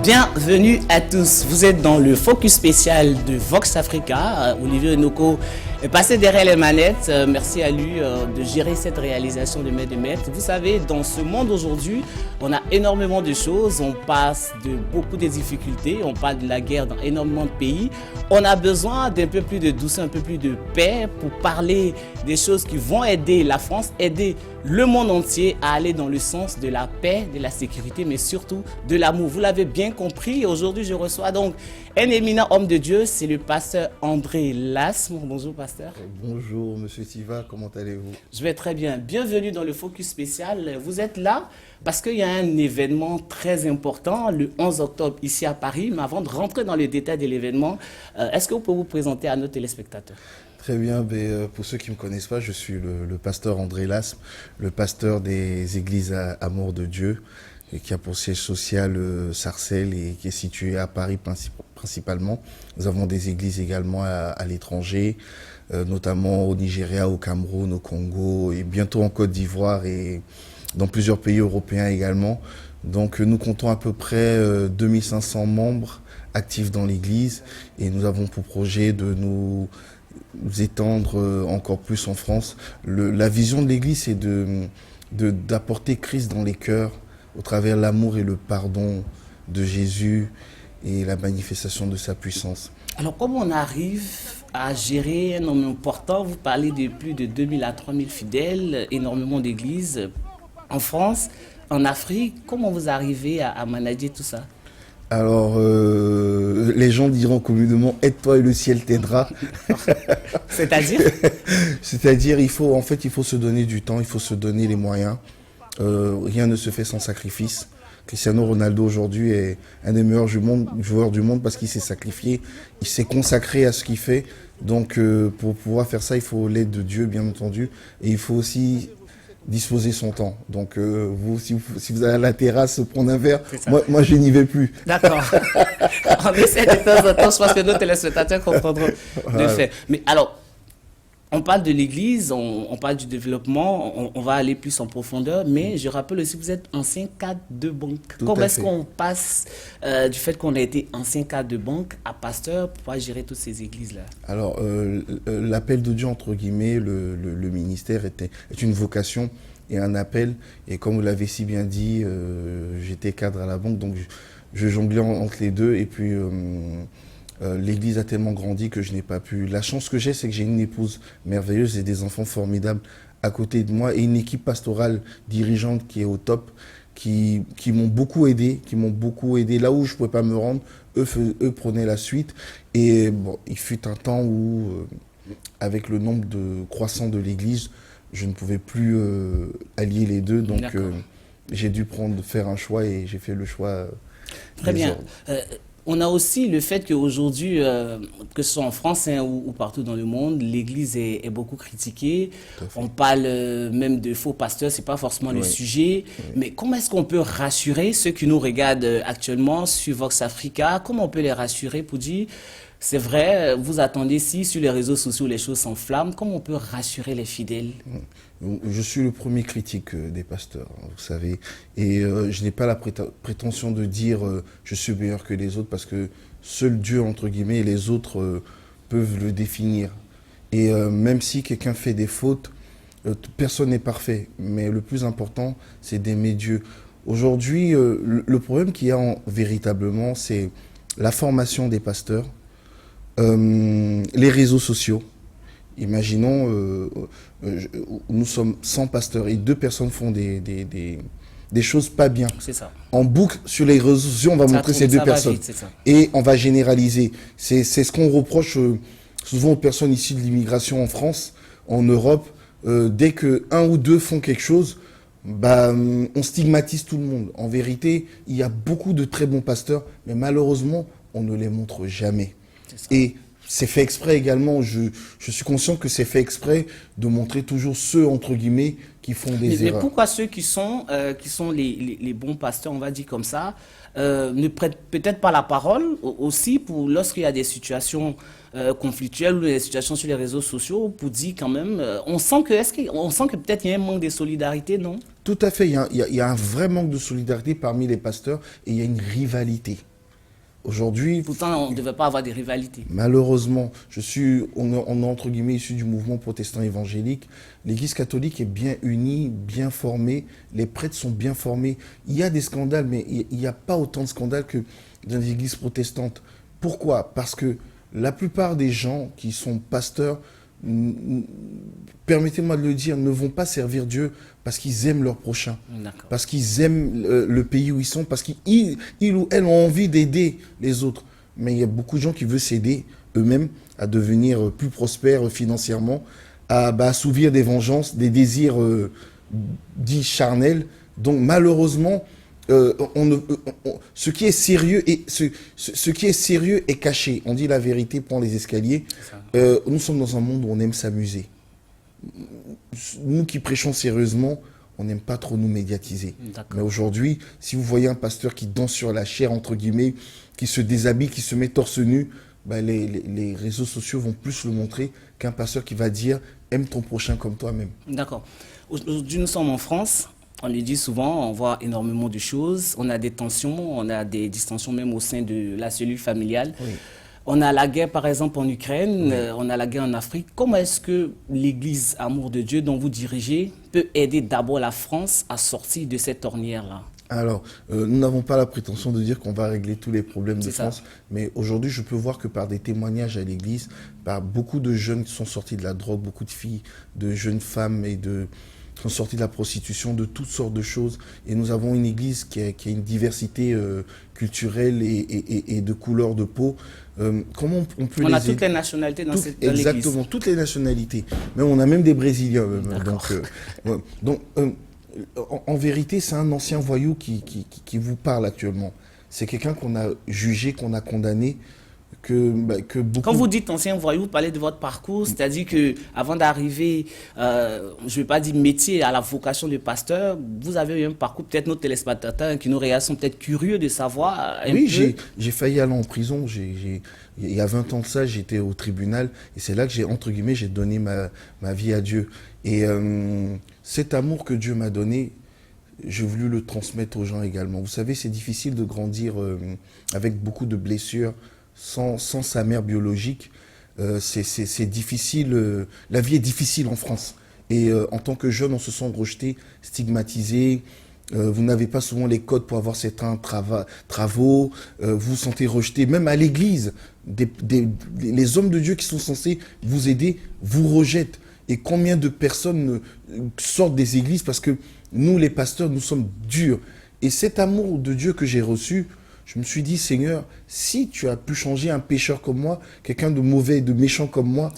Bienvenue à tous. Vous êtes dans le focus spécial de Vox Africa. Olivier Enoko est passé derrière les manettes. Merci à lui de gérer cette réalisation de Maître de Maître. Vous savez, dans ce monde aujourd'hui, on a énormément de choses. On passe de beaucoup de difficultés. On parle de la guerre dans énormément de pays. On a besoin d'un peu plus de douceur, un peu plus de paix pour parler des choses qui vont aider la France, aider le monde entier à aller dans le sens de la paix, de la sécurité, mais surtout de l'amour. Vous l'avez bien compris. Aujourd'hui, je reçois donc un éminent homme de Dieu, c'est le pasteur André Lasme. Bonjour, pasteur. Bonjour, monsieur Siva, comment allez-vous? Je vais très bien. Bienvenue dans le Focus spécial. Vous êtes là parce qu'il y a un événement très important, le 11 octobre, ici à Paris. Mais avant de rentrer dans les détails de l'événement, est-ce que vous pouvez vous présenter à nos téléspectateurs? Très bien, pour ceux qui ne me connaissent pas, je suis le pasteur André Lasme, le pasteur des églises Amour de Dieu, qui a pour siège social Sarcelles et qui est situé à Paris principalement. Nous avons des églises également à l'étranger, notamment au Nigeria, au Cameroun, au Congo et bientôt en Côte d'Ivoire et dans plusieurs pays européens également. Donc nous comptons à peu près 2500 membres actifs dans l'église et nous avons pour projet de nous étendre encore plus en France. La vision de l'église, c'est d'apporter Christ dans les cœurs au travers l'amour et le pardon de Jésus et la manifestation de sa puissance. Alors, comment on arrive à gérer un nombre important? Vous parlez de plus de 2000 à 3000 fidèles, énormément d'églises en France, en Afrique. Comment vous arrivez à manager tout ça? Alors, les gens diront communément « aide-toi et le ciel t'aidera ». C'est-à-dire? C'est-à-dire, il faut se donner du temps, il faut se donner les moyens. Rien ne se fait sans sacrifice. Cristiano Ronaldo aujourd'hui est un des meilleurs joueurs du monde parce qu'il s'est sacrifié, il s'est consacré à ce qu'il fait. Donc pour pouvoir faire ça, il faut l'aide de Dieu bien entendu et il faut aussi disposer son temps. Donc vous, si vous allez à la terrasse prendre un verre, moi je n'y vais plus. D'accord. On essaie de temps en temps, je pense que nos téléspectateurs comprendront le fait. Mais alors, on parle de l'église, on parle du développement, on va aller plus en profondeur, mais je rappelle aussi que vous êtes ancien cadre de banque. Comment est-ce qu'on passe du fait qu'on a été ancien cadre de banque à pasteur pour pouvoir gérer toutes ces églises-là? Alors, l'appel de Dieu, entre guillemets, le ministère est une vocation et un appel. Et comme vous l'avez si bien dit, j'étais cadre à la banque, donc je jonglais entre les deux. Et puis, l'église a tellement grandi que je n'ai pas pu. La chance que j'ai, c'est que j'ai une épouse merveilleuse et des enfants formidables à côté de moi et une équipe pastorale dirigeante qui est au top, qui m'ont beaucoup aidé, là où je ne pouvais pas me rendre, eux prenaient la suite. Et bon, il fut un temps où, avec le nombre de croissants de l'église, je ne pouvais plus allier les deux. Donc j'ai dû faire un choix et j'ai fait le choix. Très bien. On a aussi le fait qu'aujourd'hui, que ce soit en France ou partout dans le monde, l'Église est beaucoup critiquée. On parle même de faux pasteurs, ce n'est pas forcément le sujet. Mais comment est-ce qu'on peut rassurer ceux qui nous regardent actuellement sur Vox Africa? Comment on peut les rassurer pour dire, c'est vrai, vous attendez si sur les réseaux sociaux les choses s'enflamment, comment on peut rassurer les fidèles? Je suis le premier critique des pasteurs, vous savez, et je n'ai pas la prétention de dire je suis meilleur que les autres parce que seul Dieu, entre guillemets, et les autres peuvent le définir. Et même si quelqu'un fait des fautes, personne n'est parfait, mais le plus important, c'est d'aimer Dieu. Aujourd'hui, le problème qu'il y a véritablement, c'est la formation des pasteurs, les réseaux sociaux. Imaginons, nous sommes 100 pasteurs et 2 personnes font des choses pas bien. C'est ça. En boucle, sur les réseaux sociaux, on va montrer ces 2 personnes. Vite, et on va généraliser. C'est ce qu'on reproche souvent aux personnes issues de l'immigration en France, en Europe. Dès que 1 ou 2 font quelque chose, on stigmatise tout le monde. En vérité, il y a beaucoup de très bons pasteurs, mais malheureusement, on ne les montre jamais. Et c'est fait exprès également, je suis conscient que c'est fait exprès de montrer toujours ceux, entre guillemets, qui font des erreurs. Mais pourquoi ceux qui sont les bons pasteurs, on va dire comme ça, ne prêtent peut-être pas la parole aussi pour lorsqu'il y a des situations conflictuelles ou des situations sur les réseaux sociaux, pour dire quand même, on sent que peut-être il y a un manque de solidarité, non? Tout à fait, il y a un vrai manque de solidarité parmi les pasteurs et il y a une rivalité. Aujourd'hui, Pourtant, on ne devait pas avoir des rivalités. malheureusement, on est entre guillemets issu du mouvement protestant évangélique. L'Église catholique est bien unie, bien formée. Les prêtres sont bien formés. Il y a des scandales, mais il n'y a pas autant de scandales que dans les églises protestantes. Pourquoi? Parce que la plupart des gens qui sont pasteurs, permettez-moi de le dire, ne vont pas servir Dieu parce qu'ils aiment leur prochain, parce qu'ils aiment le pays où ils sont, parce qu'ils ou elles ont envie d'aider les autres. Mais il y a beaucoup de gens qui veulent s'aider eux-mêmes à devenir plus prospères financièrement, à assouvir des vengeances, des désirs dits charnels. Donc malheureusement, ce qui est sérieux ce qui est sérieux est caché. On dit la vérité prend les escaliers. Nous sommes dans un monde où on aime s'amuser. Nous qui prêchons sérieusement, on n'aime pas trop nous médiatiser. Mais aujourd'hui, si vous voyez un pasteur qui danse sur la chair, entre guillemets, qui se déshabille, qui se met torse nu, les réseaux sociaux vont plus le montrer qu'un pasteur qui va dire « aime ton prochain comme toi-même ». D'accord. Aujourd'hui, nous sommes en France. On le dit souvent, on voit énormément de choses. On a des tensions, on a des distensions même au sein de la cellule familiale. Oui. On a la guerre, par exemple, en Ukraine, oui. On a la guerre en Afrique. Comment est-ce que l'Église Amour de Dieu, dont vous dirigez, peut aider d'abord la France à sortir de cette ornière-là? Alors, nous n'avons pas la prétention de dire qu'on va régler tous les problèmes de France, mais aujourd'hui, je peux voir que par des témoignages à l'Église, par beaucoup de jeunes qui sont sortis de la drogue, beaucoup de filles, de jeunes femmes qui sont sortis de la prostitution, de toutes sortes de choses. Et nous avons une église qui a une diversité culturelle et de couleur de peau. Comment on peut on a toutes les nationalités dans l'église. Exactement, toutes les nationalités. Mais on a même des Brésiliens. Donc, en vérité, c'est un ancien voyou qui vous parle actuellement. C'est quelqu'un qu'on a jugé, qu'on a condamné. Que beaucoup... Quand vous dites ancien voyou, vous parlez de votre parcours, c'est-à-dire qu'avant d'arriver, je ne vais pas dire métier, à la vocation de pasteur, vous avez eu un parcours, peut-être nos téléspectateurs qui nous regardent sont peut-être curieux de savoir Oui, j'ai failli aller en prison, il y a 20 ans de ça, j'étais au tribunal, et c'est là que j'ai donné ma vie à Dieu. Et cet amour que Dieu m'a donné, j'ai voulu le transmettre aux gens également. Vous savez, c'est difficile de grandir avec beaucoup de blessures, sans sa mère biologique, c'est difficile. La vie est difficile en France. Et en tant que jeune, on se sent rejeté, stigmatisé. Vous n'avez pas souvent les codes pour avoir certains travaux. Vous vous sentez rejeté. Même à l'église, les hommes de Dieu qui sont censés vous aider vous rejettent. Et combien de personnes sortent des églises parce que nous, les pasteurs, nous sommes durs. Et cet amour de Dieu que j'ai reçu, je me suis dit, Seigneur, si tu as pu changer un pécheur comme moi, quelqu'un de mauvais et de méchant comme moi,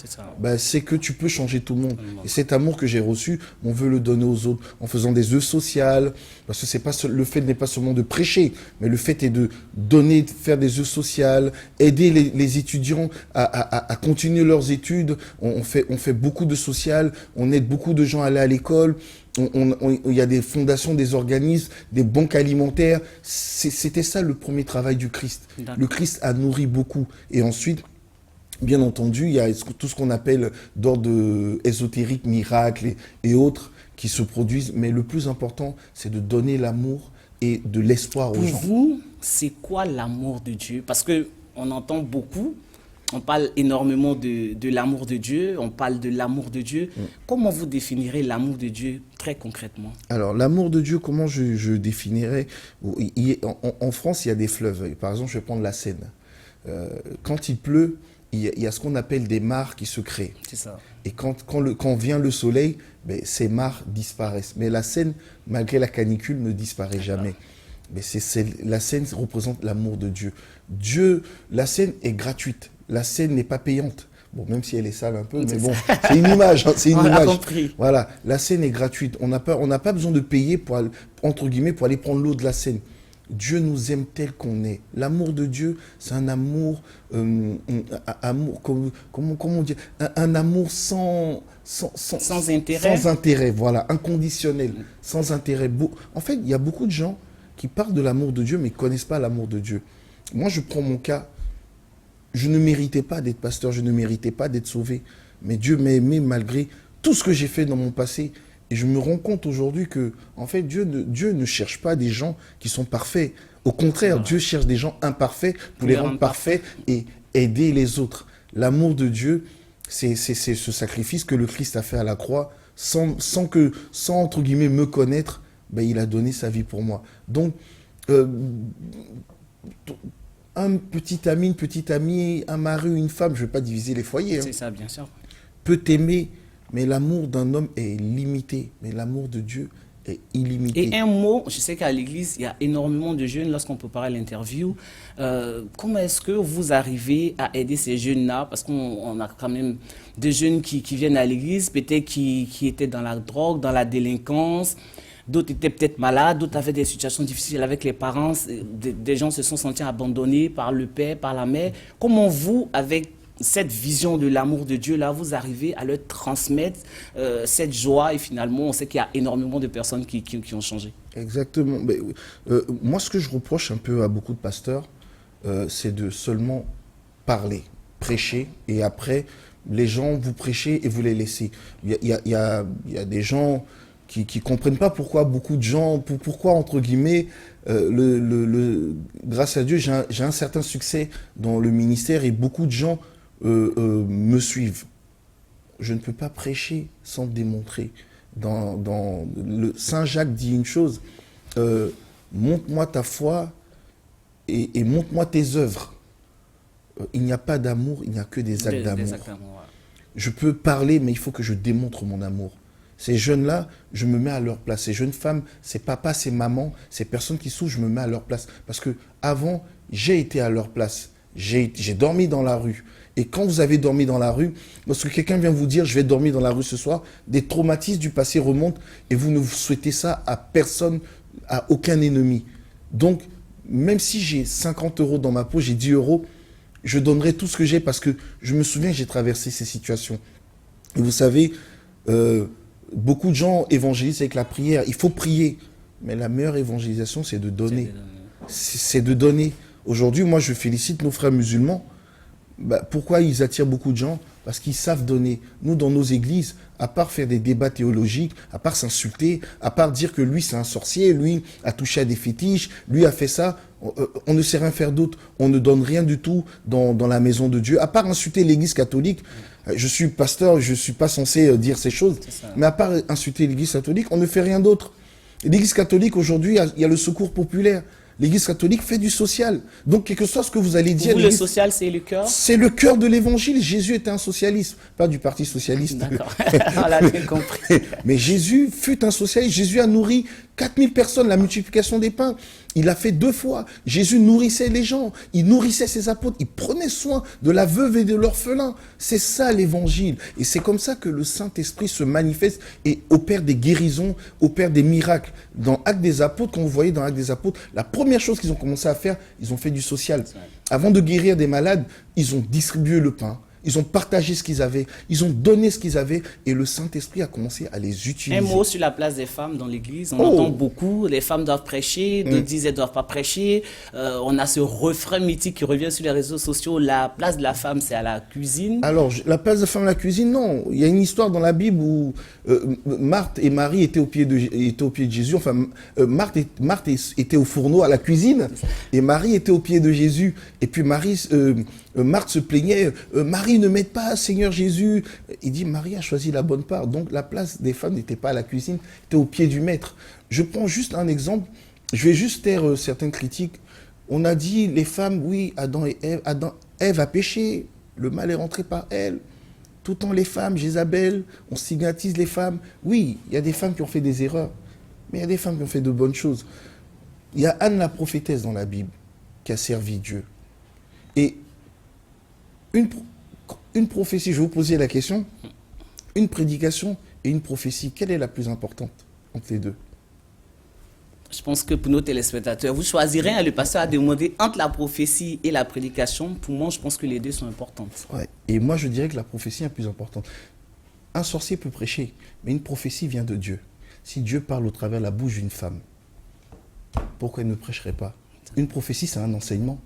c'est que tu peux changer tout le monde. Et cet amour que j'ai reçu, on veut le donner aux autres en faisant des œuvres sociales. Parce que le fait n'est pas seulement de prêcher, mais le fait est de donner, de faire des œuvres sociales, aider les étudiants à continuer leurs études. On fait beaucoup de social, on aide beaucoup de gens à aller à l'école. Il y a des fondations, des organismes, des banques alimentaires. C'était ça le premier travail du Christ. Le Christ a nourri beaucoup. Et ensuite, bien entendu, il y a tout ce qu'on appelle d'ordre ésotérique, miracles et autres qui se produisent. Mais le plus important, c'est de donner l'amour et de l'espoir aux gens. Pour vous, c'est quoi l'amour de Dieu? Parce qu'on entend beaucoup. On parle énormément de l'amour de Dieu, on parle de l'amour de Dieu. Comment vous définirez l'amour de Dieu très concrètement? Alors, l'amour de Dieu, comment je définirais? En France, il y a des fleuves. Par exemple, je vais prendre la Seine. Quand il pleut, il y a ce qu'on appelle des mares qui se créent. C'est ça. Et quand vient le soleil, ces mares disparaissent. Mais la Seine, malgré la canicule, ne disparaît jamais. Mais la Seine représente l'amour de Dieu. La Seine est gratuite. La Seine n'est pas payante. Bon, même si elle est sale un peu, mais bon, c'est une image. C'est une image. Compris. Voilà, la Seine est gratuite. On n'a pas besoin de payer entre guillemets, pour aller prendre l'eau de la Seine. Dieu nous aime tel qu'on est. L'amour de Dieu, c'est un amour, comment on dit, un amour sans intérêt. Sans intérêt, voilà, inconditionnel, sans intérêt. En fait, il y a beaucoup de gens qui parlent de l'amour de Dieu, mais ne connaissent pas l'amour de Dieu. Moi, je prends mon cas. Je ne méritais pas d'être pasteur, je ne méritais pas d'être sauvé. Mais Dieu m'a aimé malgré tout ce que j'ai fait dans mon passé. Et je me rends compte aujourd'hui que, en fait, Dieu ne cherche pas des gens qui sont parfaits. Au contraire, Dieu cherche des gens imparfaits pour les rendre parfaits et aider les autres. L'amour de Dieu, c'est ce sacrifice que le Christ a fait à la croix, sans entre guillemets, me connaître, ben, il a donné sa vie pour moi. Donc, un petit ami, une petite amie, un mari ou une femme, je ne vais pas diviser les foyers. C'est ça, bien sûr. Peut t'aimer, mais l'amour d'un homme est limité. Mais l'amour de Dieu est illimité. Et un mot, je sais qu'à l'église, il y a énormément de jeunes, lorsqu'on préparait l'interview. Comment est-ce que vous arrivez à aider ces jeunes-là? Parce qu'on a quand même des jeunes qui viennent à l'église, peut-être qui étaient dans la drogue, dans la délinquance. D'autres étaient peut-être malades, d'autres avaient des situations difficiles avec les parents. Des gens se sont sentis abandonnés par le père, par la mère. Comment vous, avec cette vision de l'amour de Dieu, là, vous arrivez à leur transmettre cette joie et finalement, on sait qu'il y a énormément de personnes qui ont changé. Exactement. Mais, moi, ce que je reproche un peu à beaucoup de pasteurs, c'est de seulement parler, prêcher, et après, les gens, vous prêchez et vous les laissez. Il y a des gens qui ne comprennent pas pourquoi beaucoup de gens, pourquoi, entre guillemets, grâce à Dieu, j'ai un certain succès dans le ministère et beaucoup de gens me suivent. Je ne peux pas prêcher sans démontrer. Saint Jacques dit une chose, montre-moi ta foi et montre-moi tes œuvres. Il n'y a pas d'amour, il n'y a que des actes d'amour. Ouais. Je peux parler, mais il faut que je démontre mon amour. Ces jeunes-là, je me mets à leur place. Ces jeunes femmes, c'est papa, c'est maman, ces personnes qui souffrent, je me mets à leur place. Parce que avant, j'ai été à leur place. J'ai dormi dans la rue. Et quand vous avez dormi dans la rue, lorsque quelqu'un vient vous dire « je vais dormir dans la rue ce soir », des traumatismes du passé remontent et vous ne souhaitez ça à personne, à aucun ennemi. Donc, même si j'ai 50 € dans ma poche, j'ai 10 €, je donnerai tout ce que j'ai parce que je me souviens que j'ai traversé ces situations. Et vous savez, beaucoup de gens évangélisent avec la prière. Il faut prier. Mais la meilleure évangélisation, c'est de donner. C'est de donner. Aujourd'hui, moi, je félicite nos frères musulmans. Pourquoi ils attirent beaucoup de gens? Parce qu'ils savent donner. Nous, dans nos églises, à part faire des débats théologiques, à part s'insulter, à part dire que lui, c'est un sorcier, lui a touché à des fétiches, lui a fait ça, on ne sait rien faire d'autre. On ne donne rien du tout dans la maison de Dieu. À part insulter l'église catholique, je suis pasteur, je ne suis pas censé dire ces choses, mais à part insulter l'église catholique, on ne fait rien d'autre. L'église catholique, aujourd'hui, il y a le secours populaire. L'église catholique fait du social. Donc, quel que soit ce que vous allez dire... Pour vous, le social, c'est le cœur? C'est le cœur de l'évangile. Jésus était un socialiste, pas du parti socialiste. D'accord, on l'a bien compris. Mais Jésus fut un socialiste. Jésus a nourri 4000 personnes, la multiplication des pains. Il l'a fait 2 fois. Jésus nourrissait les gens. Il nourrissait ses apôtres. Il prenait soin de la veuve et de l'orphelin. C'est ça l'évangile. Et c'est comme ça que le Saint-Esprit se manifeste et opère des guérisons, opère des miracles. Dans Actes des Apôtres, quand vous voyez dans Actes des Apôtres, la première chose qu'ils ont commencé à faire, ils ont fait du social. Avant de guérir des malades, ils ont distribué le pain. Ils ont partagé ce qu'ils avaient, ils ont donné ce qu'ils avaient et le Saint-Esprit a commencé à les utiliser. Un mot sur la place des femmes dans l'église. On entend beaucoup, les femmes doivent prêcher, d'autres disent elles ne doivent pas prêcher. On a ce refrain mythique qui revient sur les réseaux sociaux, la place de la femme c'est à la cuisine. Alors, la place de la femme à la cuisine, non. Il y a une histoire dans la Bible où Marthe et Marie étaient au pied de Jésus. Enfin, Marthe était au fourneau à la cuisine et Marie était au pied de Jésus. Et puis Marthe se plaignait, Marie ne m'aide pas, Seigneur Jésus. Il dit, Marie a choisi la bonne part. Donc la place des femmes n'était pas à la cuisine, était au pied du maître. Je prends juste un exemple, je vais juste taire certaines critiques. On a dit, les femmes, oui, Ève a péché, le mal est rentré par elle. Tout le temps les femmes, Jézabel, on stigmatise les femmes. Oui, il y a des femmes qui ont fait des erreurs, mais il y a des femmes qui ont fait de bonnes choses. Il y a Anne la prophétesse dans la Bible qui a servi Dieu. Et une prophétie, je vais vous poser la question, une prédication et une prophétie, quelle est la plus importante entre les deux? Je pense que pour nos téléspectateurs, vous choisirez, le pasteur a demandé entre la prophétie et la prédication. Pour moi, je pense que les deux sont importantes. Ouais. Et moi, je dirais que la prophétie est la plus importante. Un sorcier peut prêcher, mais une prophétie vient de Dieu. Si Dieu parle au travers de la bouche d'une femme, pourquoi elle ne prêcherait pas? Une prophétie, c'est un enseignement.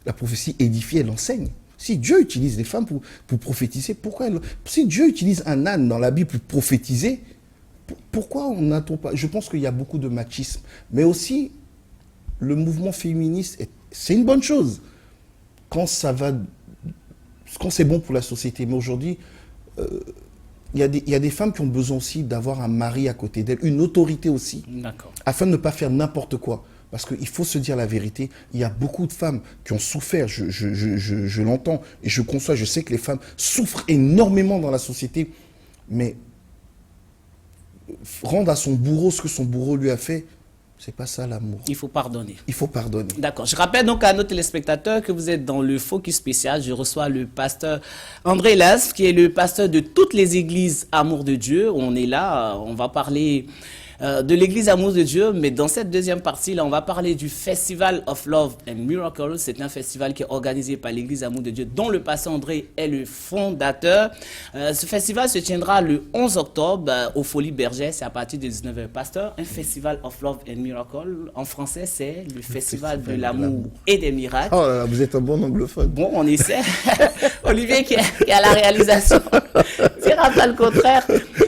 La prophétie édifie, elle enseigne. Si Dieu utilise les femmes pour prophétiser, si Dieu utilise un âne dans la Bible pour prophétiser, pourquoi on n'attend pas? Je pense qu'il y a beaucoup de machisme, mais aussi le mouvement féministe, c'est une bonne chose quand c'est bon pour la société. Mais aujourd'hui, il y a des femmes qui ont besoin aussi d'avoir un mari à côté d'elles, une autorité aussi, afin de ne pas faire n'importe quoi. Parce qu'il faut se dire la vérité, il y a beaucoup de femmes qui ont souffert, je l'entends et je conçois, je sais que les femmes souffrent énormément dans la société, mais rendre à son bourreau ce que son bourreau lui a fait, c'est pas ça l'amour. Il faut pardonner. Il faut pardonner. D'accord. Je rappelle donc à nos téléspectateurs que vous êtes dans le Focus spécial. Je reçois le pasteur André Lasme, qui est le pasteur de toutes les églises Amour de Dieu. On est là, on va parler de l'église Amour de Dieu, mais dans cette deuxième partie, là, on va parler du Festival of Love and Miracles. C'est un festival qui est organisé par l'église Amour de Dieu, dont le pasteur André est le fondateur. Ce festival se tiendra le 11 octobre au Folies Bergère, c'est à partir de 19h. Pasteur, un Festival of Love and Miracles, en français, c'est le Festival de l'amour et des miracles. Oh là là, vous êtes un bon anglophone. Bon, on essaie. Olivier qui est à la réalisation dira pas le contraire.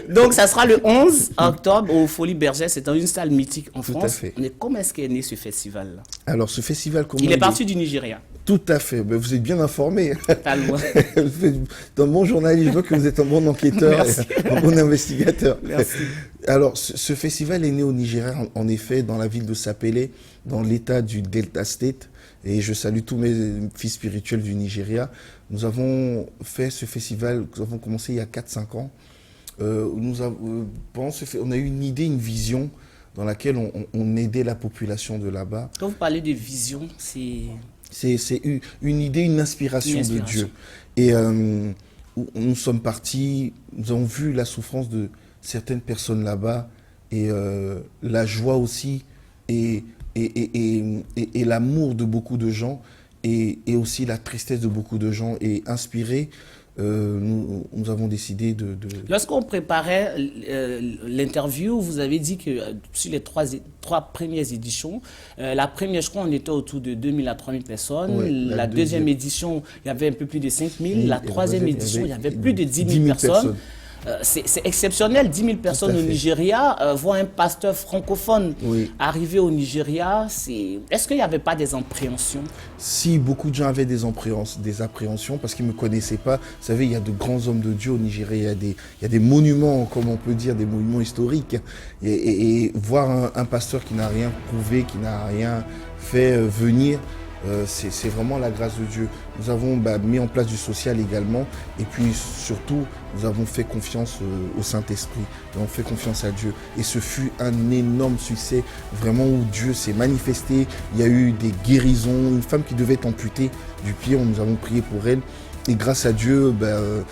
Donc, ça sera le 11 octobre au Folies Bergère. C'est dans une salle mythique en France. Tout à fait. Mais comment est-ce qu'est né ce festival-là? Alors, ce festival, comment il est parti du Nigeria. Tout à fait. Ben, vous êtes bien informé. Pas loin. Dans mon journaliste, je vois que vous êtes un bon enquêteur, un bon investigateur. Merci. Alors, ce festival est né au Nigeria, en effet, dans la ville de Sapele, dans l'état du Delta State. Et je salue tous mes fils spirituels du Nigeria. Nous avons fait ce festival, nous avons commencé il y a 4-5 ans. On a eu une idée, une vision dans laquelle on aidait la population de là-bas. Quand vous parlez de vision, c'est une idée, une inspiration de Dieu. Et nous sommes partis, nous avons vu la souffrance de certaines personnes là-bas et la joie aussi et l'amour de beaucoup de gens et aussi la tristesse de beaucoup de gens. Et inspirés, nous avons décidé de... Lorsqu'on préparait l'interview, vous avez dit que sur les trois premières éditions, la première, je crois, on était autour de 2000 à 3000 personnes. Ouais, la deuxième édition, il y avait un peu plus de 5000. La troisième édition, il y avait plus de 10 000 personnes. C'est exceptionnel, 10 000 personnes au Nigeria, voir un pasteur francophone arriver au Nigeria, est-ce qu'il n'y avait pas des appréhensions? Si, beaucoup de gens avaient des appréhensions parce qu'ils ne me connaissaient pas. Vous savez, il y a de grands hommes de Dieu au Nigeria, il y a des monuments, comme on peut dire, des monuments historiques. Et voir un pasteur qui n'a rien prouvé, qui n'a rien fait venir, c'est vraiment la grâce de Dieu. Nous avons mis en place du social également et puis surtout nous avons fait confiance au Saint-Esprit, nous avons fait confiance à Dieu et ce fut un énorme succès vraiment où Dieu s'est manifesté. Il y a eu des guérisons, une femme qui devait être amputée du pied, nous avons prié pour elle. Et grâce à Dieu,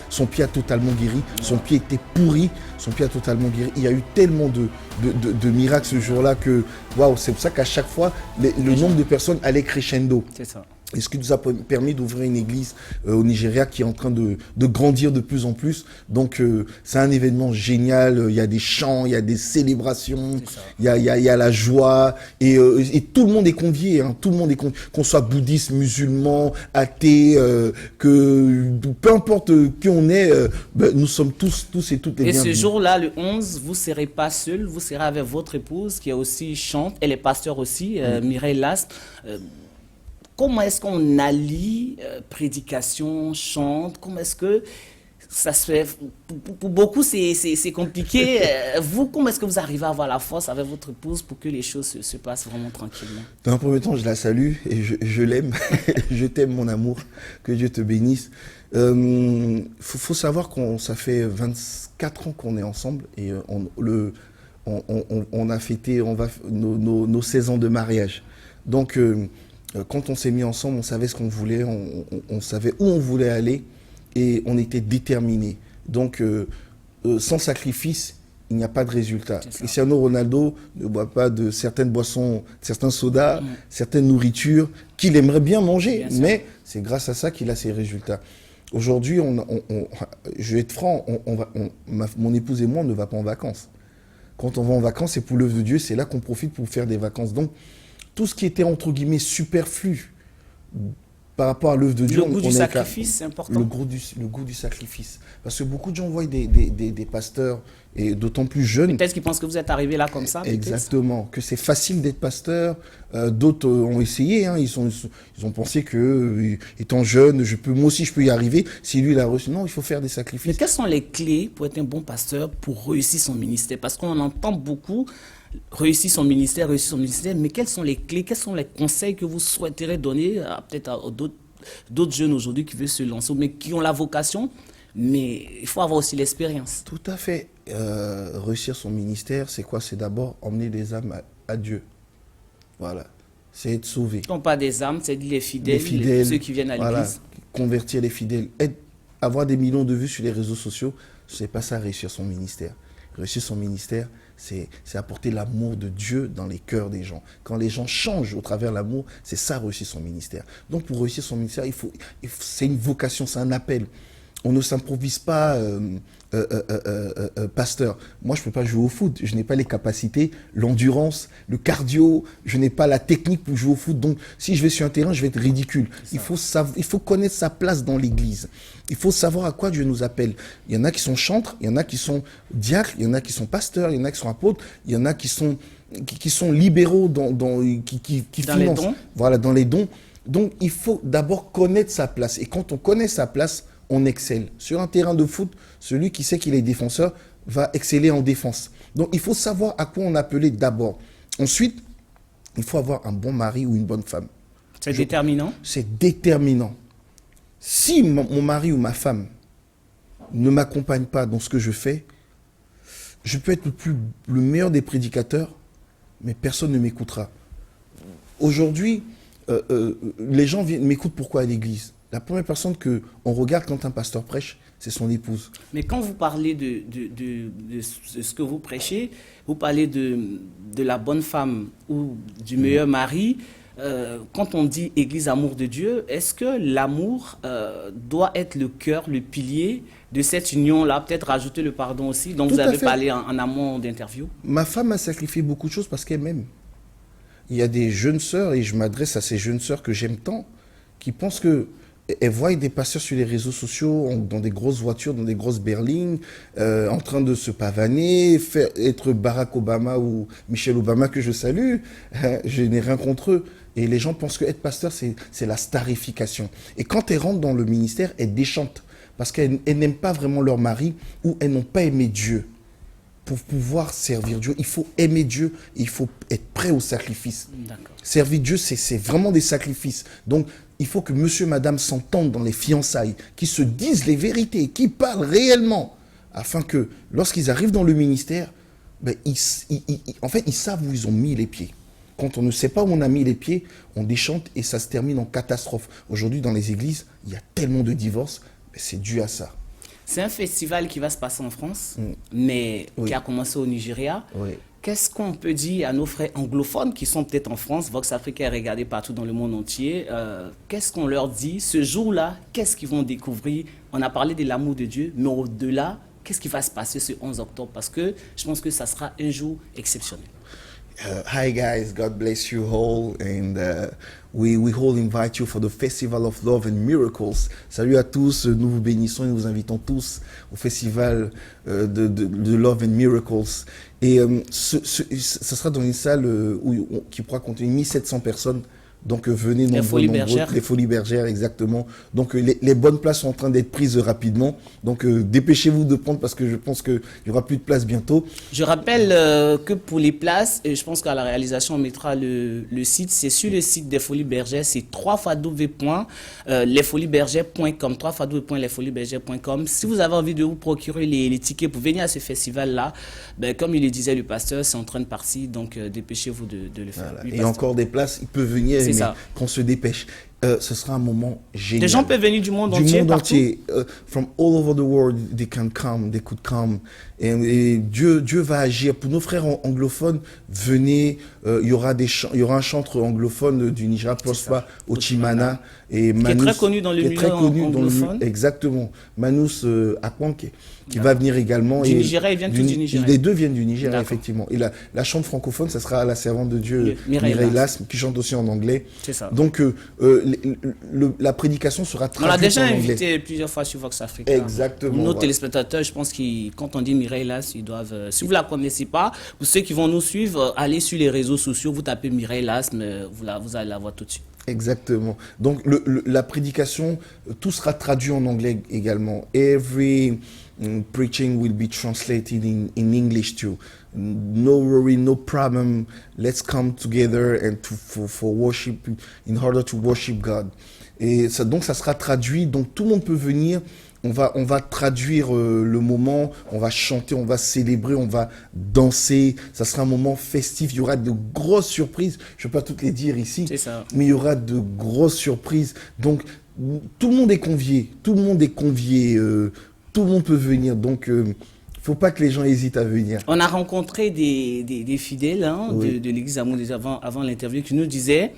son pied a totalement guéri. Son pied était pourri, son pied a totalement guéri. Il y a eu tellement de miracles ce jour-là que, waouh, c'est pour ça qu'à chaque fois, le nombre de personnes allait crescendo. C'est ça. Et ce qui nous a permis d'ouvrir une église au Nigeria qui est en train de grandir de plus en plus. Donc, c'est un événement génial. Il y a des chants, il y a des célébrations, il y a la joie. Et tout le monde est convié. Hein, tout le monde est convié. Qu'on soit bouddhiste, musulman, athée, peu importe qui on est, nous sommes tous et toutes les bienvenus. Et ce jour-là, le 11, vous ne serez pas seul. Vous serez avec votre épouse qui est aussi chante. Elle est pasteur aussi, Mireille Lasme. Comment est-ce qu'on allie prédication, chante? Comment est-ce que ça se fait? Pour beaucoup, c'est compliqué. Vous, comment est-ce que vous arrivez à avoir la force avec votre épouse pour que les choses se passent vraiment tranquillement? Dans un premier temps, je la salue et je l'aime. Je t'aime, mon amour. Que Dieu te bénisse. Faut savoir ça fait 24 ans qu'on est ensemble et on a fêté nos 16 ans de mariage. Donc, quand on s'est mis ensemble, on savait ce qu'on voulait, on savait où on voulait aller et on était déterminés. Donc, sans sacrifice, il n'y a pas de résultat. Cristiano Ronaldo ne boit pas de certaines boissons, certains sodas, certaines nourritures qu'il aimerait bien manger, mais c'est grâce à ça qu'il a ses résultats. Aujourd'hui, je vais être franc, mon épouse et moi, on ne va pas en vacances. Quand on va en vacances, c'est pour l'œuvre de Dieu, c'est là qu'on profite pour faire des vacances. Donc, tout ce qui était entre guillemets superflu par rapport à l'œuvre de Dieu. Le goût du sacrifice, c'est important. Le goût du sacrifice. Parce que beaucoup de gens voient des pasteurs et d'autant plus jeune. Peut-être qu'ils pensent que vous êtes arrivé là comme ça. Exactement, que c'est facile d'être pasteur. D'autres ont essayé, hein, ils ont pensé que étant jeune, moi aussi je peux y arriver. Si lui il a reçu, non, il faut faire des sacrifices. Mais quelles sont les clés pour être un bon pasteur, pour réussir son ministère? Parce qu'on entend beaucoup réussir son ministère, mais quelles sont les clés, quels sont les conseils que vous souhaiterez donner peut-être à d'autres jeunes aujourd'hui qui veulent se lancer, mais qui ont la vocation, mais il faut avoir aussi l'expérience. Tout à fait. Réussir son ministère, c'est quoi? C'est d'abord emmener des âmes à Dieu. Voilà. C'est être sauvé. Non pas des âmes, c'est les fidèles, ceux qui viennent à l'église. Convertir les fidèles. Avoir des millions de vues sur les réseaux sociaux, c'est pas ça réussir son ministère. Réussir son ministère, c'est apporter l'amour de Dieu dans les cœurs des gens. Quand les gens changent au travers de l'amour, c'est ça réussir son ministère. Donc pour réussir son ministère, c'est une vocation, c'est un appel. On ne s'improvise pas pasteur. Moi, je ne peux pas jouer au foot. Je n'ai pas les capacités, l'endurance, le cardio. Je n'ai pas la technique pour jouer au foot. Donc, si je vais sur un terrain, je vais être ridicule. Il faut connaître sa place dans l'église. Il faut savoir à quoi Dieu nous appelle. Il y en a qui sont chantres, il y en a qui sont diacres, il y en a qui sont pasteurs, il y en a qui sont apôtres, il y en a qui sont libéraux, qui financent. Les dons. Voilà, dans les dons. Donc, il faut d'abord connaître sa place. Et quand on connaît sa place, on excelle. Sur un terrain de foot, celui qui sait qu'il est défenseur va exceller en défense. Donc, il faut savoir à quoi on est appelé d'abord. Ensuite, il faut avoir un bon mari ou une bonne femme. C'est déterminant? C'est déterminant. Si mon mari ou ma femme ne m'accompagne pas dans ce que je fais, je peux être le meilleur des prédicateurs, mais personne ne m'écoutera. Aujourd'hui, les gens m'écoutent pourquoi à l'église? La première personne qu'on regarde quand un pasteur prêche, c'est son épouse. Mais quand vous parlez de ce que vous prêchez, vous parlez de la bonne femme ou du meilleur mari. Quand on dit Église Amour de Dieu, est-ce que l'amour doit être le cœur, le pilier de cette union-là? Peut-être rajouter le pardon aussi, dont vous avez parlé en amont d'interview. Ma femme a sacrifié beaucoup de choses parce qu'elle m'aime. Il y a des jeunes sœurs, et je m'adresse à ces jeunes sœurs que j'aime tant, qui pensent que elles voient des pasteurs sur les réseaux sociaux, dans des grosses voitures, dans des grosses berlines, en train de se pavaner, être Barack Obama ou Michelle Obama, que je salue. Je n'ai rien contre eux. Et les gens pensent qu'être pasteur, c'est la starification. Et quand elles rentrent dans le ministère, elles déchantent. Parce qu'elles n'aiment pas vraiment leur mari ou elles n'ont pas aimé Dieu. Pour pouvoir servir Dieu, il faut aimer Dieu, il faut être prêt au sacrifice. Servir Dieu, c'est vraiment des sacrifices. Donc, il faut que monsieur, madame s'entendent dans les fiançailles, qu'ils se disent les vérités, qu'ils parlent réellement, afin que, lorsqu'ils arrivent dans le ministère, ben, en fait, ils savent où ils ont mis les pieds. Quand on ne sait pas où on a mis les pieds, on déchante et ça se termine en catastrophe. Aujourd'hui, dans les églises, il y a tellement de divorces, ben, c'est dû à ça. C'est un festival qui va se passer en France, mais qui a commencé au Nigeria. Oui. Qu'est-ce qu'on peut dire à nos frères anglophones qui sont peut-être en France? Vox Africa est regardé partout dans le monde entier. Qu'est-ce qu'on leur dit ce jour-là? Qu'est-ce qu'ils vont découvrir? On a parlé de l'amour de Dieu, mais au-delà, qu'est-ce qui va se passer ce 11 octobre? Parce que je pense que ça sera un jour exceptionnel. Hi guys, God bless you all, and we all invite you for the Festival of Love and Miracles. Salut à tous, nous vous bénissons et nous vous invitons tous au Festival de Love and Miracles. Et ça sera dans une salle qui pourra contenir 1700 personnes. Donc venez nombreux, les Folies Bergères, exactement. Donc les bonnes places sont en train d'être prises rapidement. Donc dépêchez-vous de prendre parce que je pense qu'il n'y aura plus de place bientôt. Je rappelle que pour les places, et je pense qu'à la réalisation on mettra le site, c'est sur le site des Folies Bergères, c'est www.lesfoliesbergères.com, www.lesfoliesbergères.com. Si vous avez envie de vous procurer les tickets pour venir à ce festival-là, ben, comme il le disait le pasteur, c'est en train de partir, donc dépêchez-vous de le faire. Voilà. Et encore des places, il peut venir. Mais qu'on se dépêche. Ce sera un moment génial. Des gens peuvent venir du monde entier. Du monde entier. From all over the world, they could come. Et Dieu va agir. Pour nos frères anglophones, venez. Il y aura un chanteur anglophone du Nigeria, Prosper Ochimana. Et Manus, qui est très connu dans le milieu anglophone. Exactement. Manus Akwanke, qui va venir également. Du Nigeria, ils viennent tous du Nigeria. Les deux viennent du Nigeria, effectivement. Et la chante francophone, ça sera la servante de Dieu, Mireille Lasme, qui chante aussi en anglais. C'est ça. Donc, la prédication sera traduite On l'a déjà en anglais. invité plusieurs fois sur Vox Africa. Exactement. Nos Voilà. téléspectateurs, je pense que quand on dit Mireille Lass, ils doivent. Si vous ne la connaissez pas, pour ceux qui vont nous suivre, allez sur les réseaux sociaux, vous tapez Mireille Lass, mais vous allez la voir tout de suite. Exactement. Donc la prédication, tout sera traduit en anglais également. Every preaching will be translated in English too. No worry, no problem. Let's come together and for worship, in order to worship God. Et ça, donc ça sera traduit. Donc tout le monde peut venir. On va traduire le moment, on va chanter, on va célébrer, on va danser. Ça sera un moment festif. Il y aura de grosses surprises. Je ne vais pas toutes les dire ici, C'est ça. mais il y aura de grosses surprises. Donc, tout le monde est convié. Tout le monde est convié. Tout le monde peut venir. Donc, il ne faut pas que les gens hésitent à venir. On a rencontré des fidèles Oui. de l'église Amour déjà avant l'interview qui nous disaient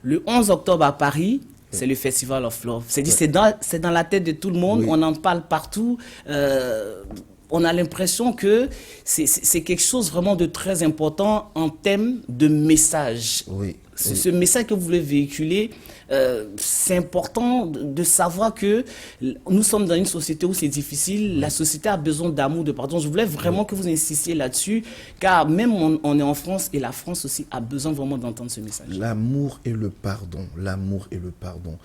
le 11 octobre à Paris, c'est le Festival of Love. C'est dans la tête de tout le monde, Oui. on en parle partout. On a l'impression que c'est quelque chose vraiment de très important en termes de message. Oui. Ce message que vous voulez véhiculer, c'est important de savoir que nous sommes dans une société où c'est difficile. La société a besoin d'amour, de pardon. Je voulais vraiment que vous insistiez là-dessus, car même on est en France et la France aussi a besoin vraiment d'entendre ce message. L'amour et le pardon. L'amour et le pardon.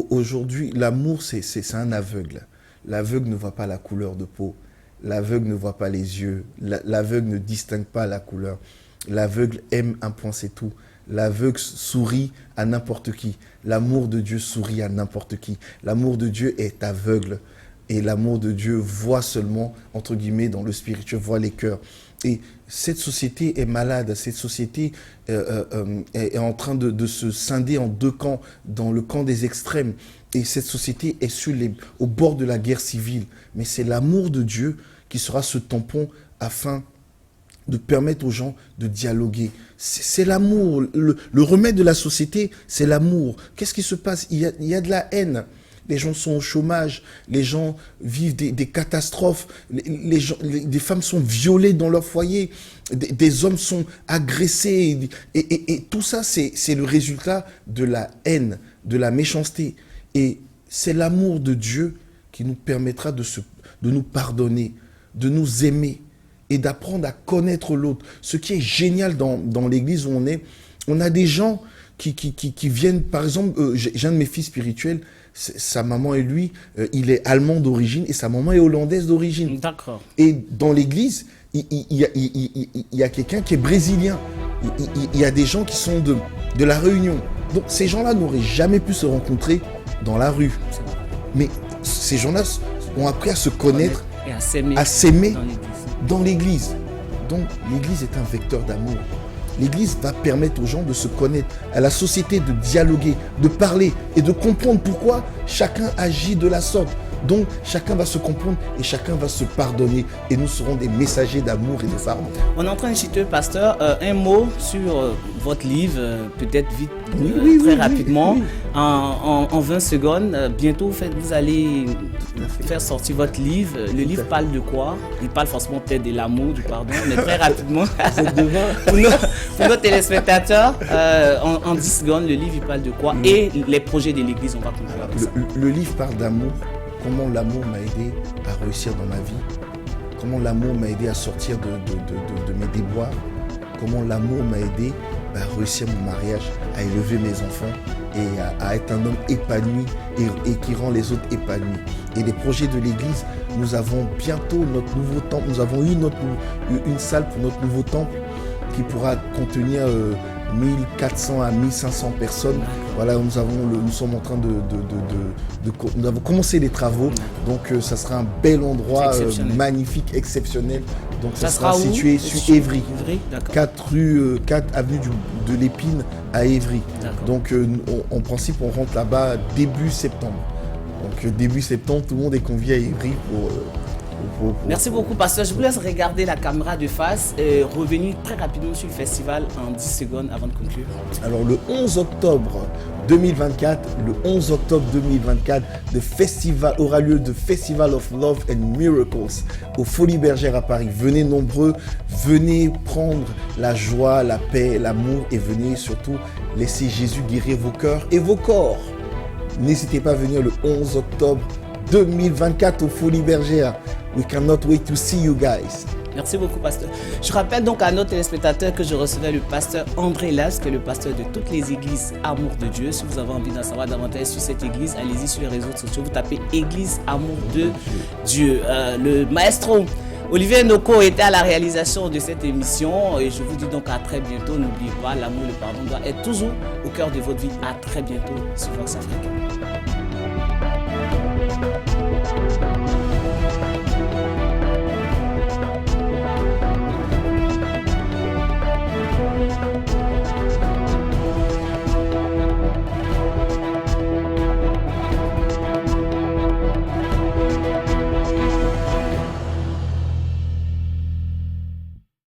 Aujourd'hui, l'amour, c'est un aveugle. L'aveugle ne voit pas la couleur de peau. L'aveugle ne voit pas les yeux. L'aveugle ne distingue pas la couleur. L'aveugle aime un point, c'est tout. L'aveugle sourit à n'importe qui. L'amour de Dieu sourit à n'importe qui. L'amour de Dieu est aveugle. Et l'amour de Dieu voit seulement, entre guillemets, dans le spirituel, voit les cœurs. Et cette société est malade. Cette société est en train de se scinder en deux camps, dans le camp des extrêmes. Et cette société est au bord de la guerre civile. Mais c'est l'amour de Dieu qui sera ce tampon afin de permettre aux gens de dialoguer. C'est l'amour. Le remède de la société, c'est l'amour. Qu'est-ce qui se passe ? Il y a de la haine. Les gens sont au chômage, les gens vivent des catastrophes, des femmes sont violées dans leur foyer, des hommes sont agressés. Et tout ça, c'est le résultat de la haine, de la méchanceté. Et c'est l'amour de Dieu qui nous permettra de nous pardonner, de nous aimer et d'apprendre à connaître l'autre. Ce qui est génial dans l'église où on a des gens qui viennent, par exemple, j'ai un de mes fils spirituels, sa maman et lui, il est allemand d'origine et sa maman est hollandaise d'origine. D'accord. Et dans l'église, il y a quelqu'un qui est brésilien. Il y a des gens qui sont de la Réunion. Donc ces gens-là n'auraient jamais pu se rencontrer dans la rue. Mais ces gens-là ont appris à se connaître, Et à s'aimer dans l'église. dans l'église. Donc l'église est un vecteur d'amour. L'église va permettre aux gens de se connaître, à la société de dialoguer, de parler et de comprendre pourquoi chacun agit de la sorte. Donc chacun va se comprendre et chacun va se pardonner et nous serons des messagers d'amour et de pardon. On est en train de citer, pasteur, un mot sur votre livre, peut-être vite, très rapidement, oui. En 20 secondes. Bientôt, vous allez faire sortir votre livre. Le livre parle de quoi? Il parle forcément peut-être de l'amour, du pardon, mais très rapidement. pour nos téléspectateurs, en 10 secondes, le livre il parle de quoi? Et les projets de l'église, on va conclure avec ça. Le livre parle d'amour, comment l'amour m'a aidé à réussir dans ma vie, comment l'amour m'a aidé à sortir de mes déboires, comment l'amour m'a aidé à réussir mon mariage, à élever mes enfants et à être un homme épanoui et qui rend les autres épanouis. Et les projets de l'église, nous avons bientôt notre nouveau temple, nous avons eu une salle pour notre nouveau temple qui pourra contenir 1400 à 1500 personnes. Voilà, nous sommes en train nous avons commencé les travaux, donc ça sera un bel endroit, magnifique, exceptionnel. Donc ça sera situé sur Évry, 4 avenue de l'Épine à Évry. Donc en principe on rentre là-bas début septembre. Donc début septembre, tout le monde est convié à Évry pour Merci beaucoup, pasteur. Je vous laisse regarder la caméra de face et revenir très rapidement sur le festival en 10 secondes avant de conclure. Alors le 11 octobre 2024, le festival aura lieu de Festival of Love and Miracles aux Folies Bergères à Paris. Venez nombreux, venez prendre la joie, la paix, l'amour et venez surtout Laissez Jésus guérir vos cœurs et vos corps. N'hésitez pas à venir le 11 octobre 2024 au Folies Bergère. We cannot wait to see you guys. Merci beaucoup, pasteur. Je rappelle donc à nos téléspectateurs que je recevais le pasteur André Las, qui est le pasteur de toutes les églises Amour de Dieu. Si vous avez envie d'en savoir davantage sur cette église, allez-y sur les réseaux sociaux. Vous tapez Église Amour de Dieu. Le maestro Olivier Noko était à la réalisation de cette émission et je vous dis donc à très bientôt. N'oubliez pas, l'amour et le pardon doit être toujours au cœur de votre vie. À très bientôt sur Vox Africa.